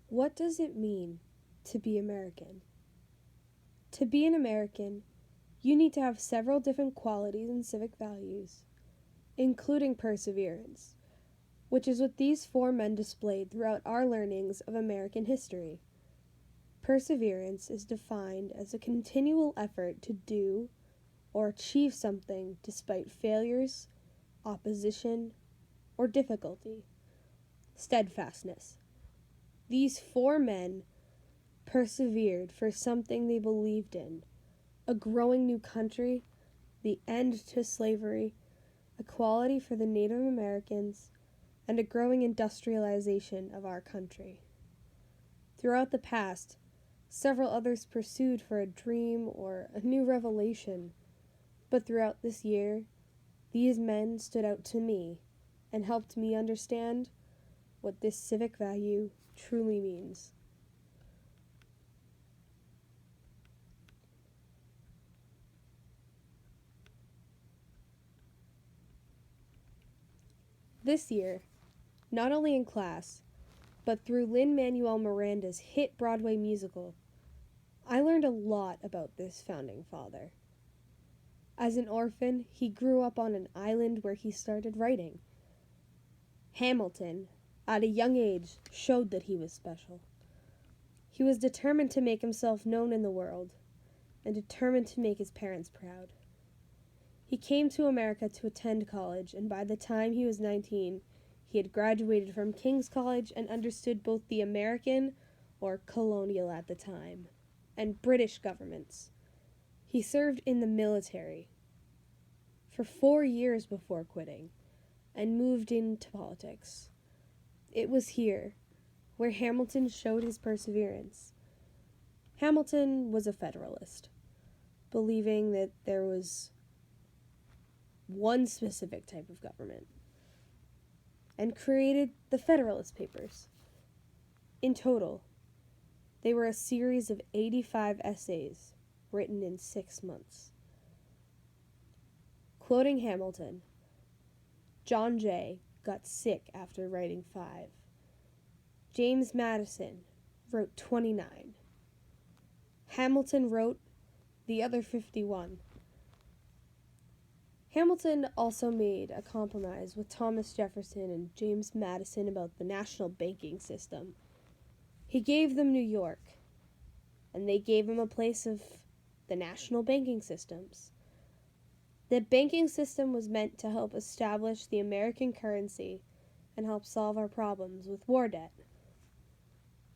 What does it mean to be American? To be an American, you need to have several different qualities and civic values, including perseverance, which is what these four men displayed throughout our learnings of American history. Perseverance is defined as a continual effort to do or achieve something despite failures, opposition, or difficulty. Steadfastness. These four men persevered for something they believed in: a growing new country, the end to slavery, equality for the Native Americans, and a growing industrialization of our country. Throughout the past, several others pursued for a dream or a new revelation, but throughout this year, these men stood out to me and helped me understand what this civic value truly means. This year, not only in class, but through Lin-Manuel Miranda's hit Broadway musical, I learned a lot about this founding father. As an orphan, he grew up on an island where he started writing. Hamilton, at a young age, showed that he was special. He was determined to make himself known in the world, and determined to make his parents proud. He came to America to attend college, and by the time he was 19, he had graduated from King's College and understood both the American, or colonial at the time, and British governments. He served in the military for 4 years before quitting, and moved into politics. It was here where Hamilton showed his perseverance. Hamilton was a Federalist, believing that there was one specific type of government, and created the Federalist Papers. In total, they were a series of 85 essays written in 6 months. Quoting Hamilton, John Jay got sick after writing 5. James Madison wrote 29. Hamilton wrote the other 51. Hamilton also made a compromise with Thomas Jefferson and James Madison about the national banking system. He gave them New York, and they gave him a place of the national banking systems. The banking system was meant to help establish the American currency and help solve our problems with war debt.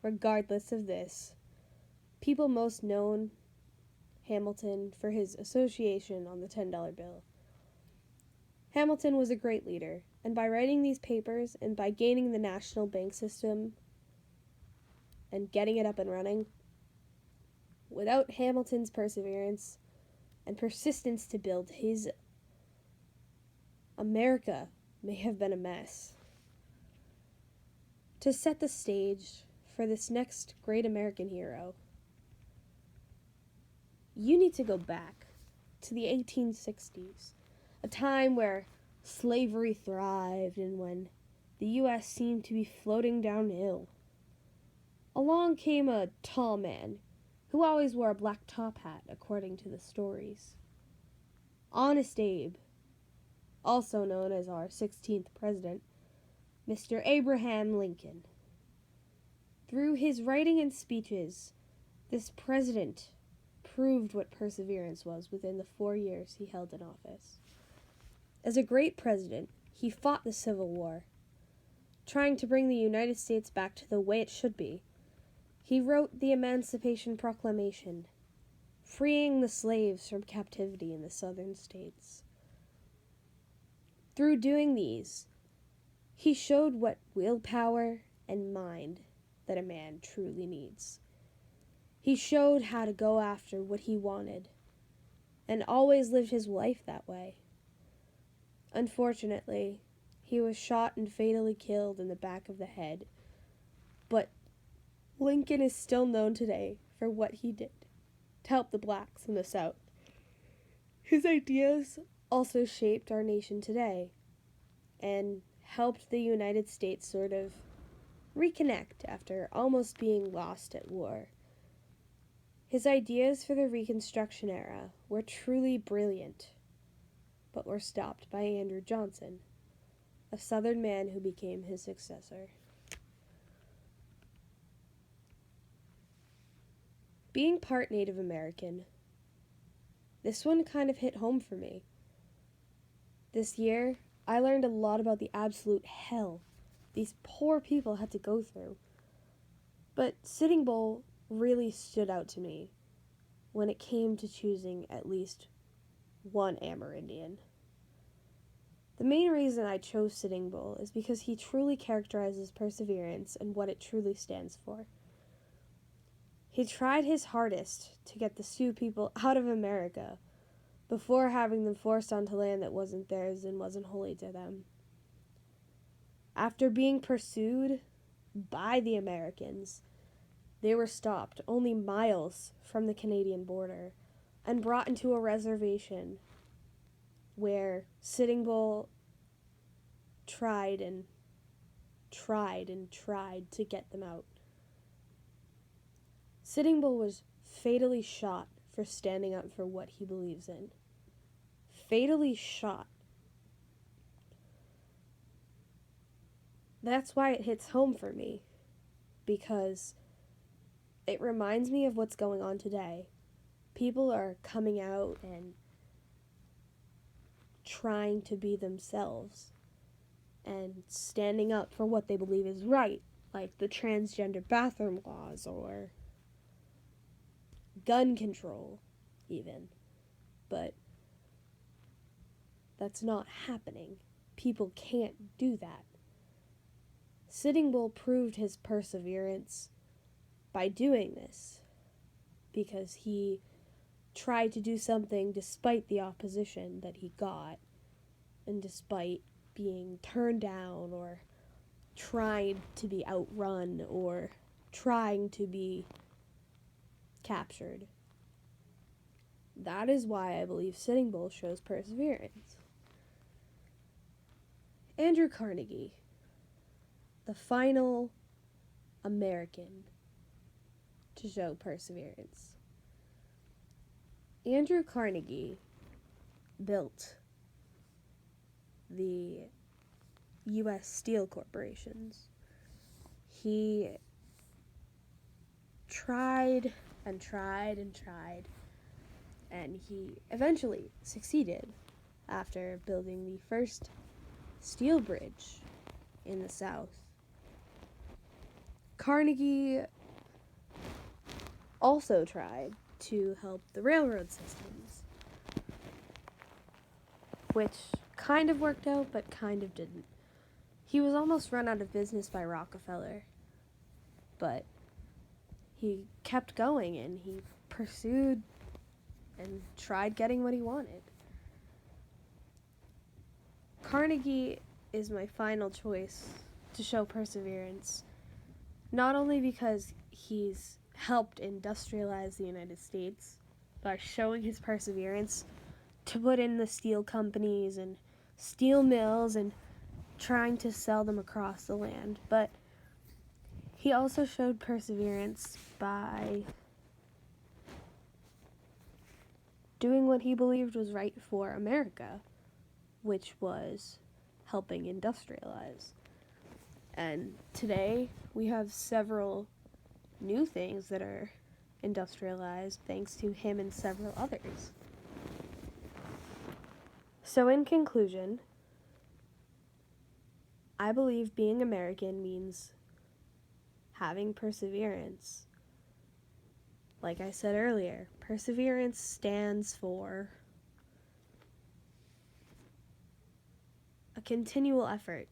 Regardless of this, people most known Hamilton for his association on the $10 bill. Hamilton was a great leader, and by writing these papers and by gaining the national bank system and getting it up and running, without Hamilton's perseverance and persistence to build his America may have been a mess. To set the stage for this next great American hero, you need to go back to the 1860s, a time where slavery thrived and when the U.S. seemed to be floating downhill. Along came a tall man who always wore a black top hat, according to the stories. Honest Abe, also known as our 16th president, Mr. Abraham Lincoln. Through his writing and speeches, this president proved what perseverance was within the 4 years he held in office. As a great president, he fought the Civil War, trying to bring the United States back to the way it should be. He wrote the Emancipation Proclamation, freeing the slaves from captivity in the southern states. Through doing these, he showed what willpower and mind that a man truly needs. He showed how to go after what he wanted, and always lived his life that way. Unfortunately, he was shot and fatally killed in the back of the head, but Lincoln is still known today for what he did to help the blacks in the South. His ideas also shaped our nation today and helped the United States sort of reconnect after almost being lost at war. His ideas for the Reconstruction era were truly brilliant, but were stopped by Andrew Johnson, a Southern man who became his successor. Being part Native American, this one kind of hit home for me. This year, I learned a lot about the absolute hell these poor people had to go through. But Sitting Bull really stood out to me when it came to choosing at least one Amerindian. The main reason I chose Sitting Bull is because he truly characterizes perseverance and what it truly stands for. He tried his hardest to get the Sioux people out of America before having them forced onto land that wasn't theirs and wasn't holy to them. After being pursued by the Americans, they were stopped only miles from the Canadian border and brought into a reservation where Sitting Bull tried to get them out. Sitting Bull was fatally shot for standing up for what he believes in. Fatally shot. That's why it hits home for me, because it reminds me of what's going on today. People are coming out and trying to be themselves and standing up for what they believe is right, like the transgender bathroom laws or gun control, even. But that's not happening. People can't do that. Sitting Bull proved his perseverance by doing this, because he tried to do something despite the opposition that he got, and despite being turned down or trying to be outrun or trying to be captured. That is why I believe Sitting Bull shows perseverance. Andrew Carnegie, the final American to show perseverance. Andrew Carnegie built the U.S. Steel corporations. He tried and tried and tried, and he eventually succeeded after building the first steel bridge in the South. Carnegie also tried to help the railroad systems, which kind of worked out, but kind of didn't. He was almost run out of business by Rockefeller, but he kept going and he pursued and tried getting what he wanted. Carnegie is my final choice to show perseverance, not only because he's helped industrialize the United States by showing his perseverance to put in the steel companies and steel mills and trying to sell them across the land, but he also showed perseverance by doing what he believed was right for America, which was helping industrialize. And today we have several new things that are industrialized thanks to him and several others. So in conclusion, I believe being American means having perseverance. Like I said earlier, perseverance stands for a continual effort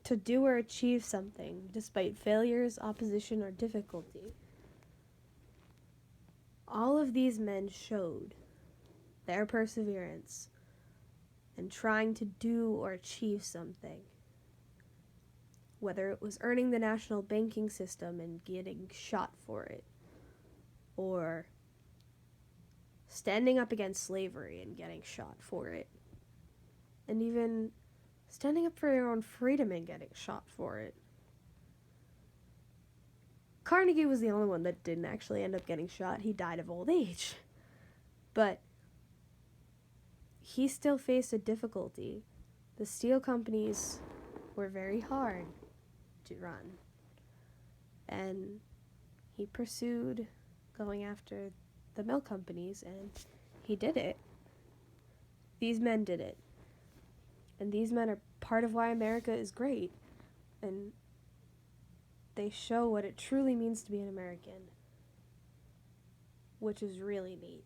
to do or achieve something despite failures, opposition, or difficulty. All of these men showed their perseverance in trying to do or achieve something. Whether it was earning the national banking system and getting shot for it, or standing up against slavery and getting shot for it, and even standing up for your own freedom and getting shot for it. Carnegie was the only one that didn't actually end up getting shot. He died of old age. But he still faced a difficulty. The steel companies were very hard to run. And he pursued going after the mill companies, and he did it. These men did it. And these men are part of why America is great. And they show what it truly means to be an American, which is really neat.